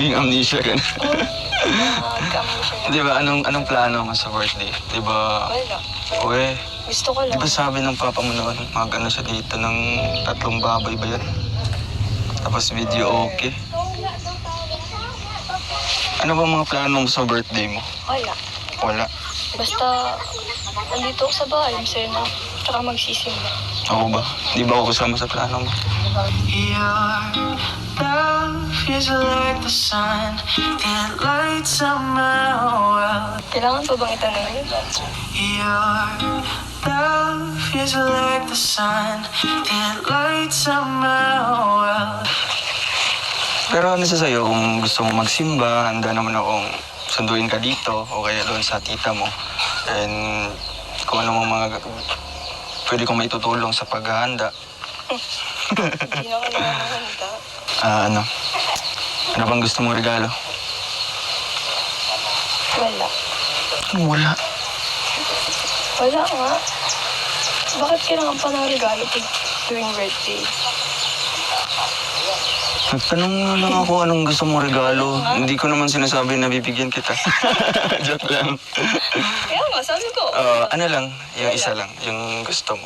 Yung amnesia ka na. Nag-amnesia. Di ba, anong plano mo sa birthday? Di ba, Wala. uwe, Gusto ko di lang. ba sabi ng papa mo noon, mag-ano siya dito ng 3 baboy ba yun? Tapos video okay. Ano ba mga plano mo sa birthday mo? Wala. Wala. Basta, andito ako sa bahay, masaya na. Tsaka magsisimba. Ako ba? Di ba ako kasama sa plano mo? Your love is like the sun, it lights up my world. Kailangan pa bang itanong yun? Your love is like the sun, it lights up my world. Pero ano sa sa'yo, kung gusto mo magsimba, handa naman akong sunduin ka dito o kaya doon sa tita mo. And kung ano mga pwede kong maitutulong sa paghahanda. Hindi na ako nakakahanda. Ano? Ano bang gusto mong regalo? Wala. Wala. Wala nga. Bakit kailangan pa ng regalo pag tuwing birthday? Nagtanong lang ako anong gusto mong regalo. Hindi ko naman sinasabi na bibigyan kita. Joke lang. Kaya nga, sabi ko. Ano lang, yung isa lang, yung gusto mo.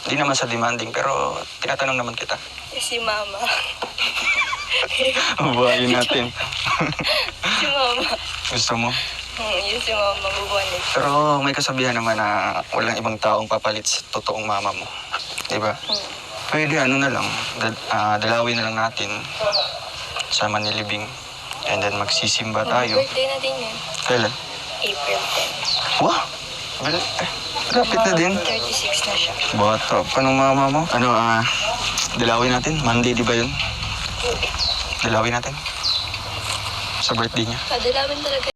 Hindi naman sa demanding, pero tinatanong naman kita. Si Mama. Buhayin natin. Si Mama. Gusto mo? Yun si Mama, bubuhanin. Pero may kasabihan naman na walang ibang taong papalit sa totoong mama mo. Diba? Pwede ano na lang, dalawin na lang natin sa Manilibing. And then magsisimba tayo. Birthday na din yun. Kailan? April 10. Wah! Lapit na din. 36 na siya. Bata pa ng mama mo. Ano, dalawin natin? Monday, di ba yun? Dalawin natin. Sa birthday niya. Padalawin talaga.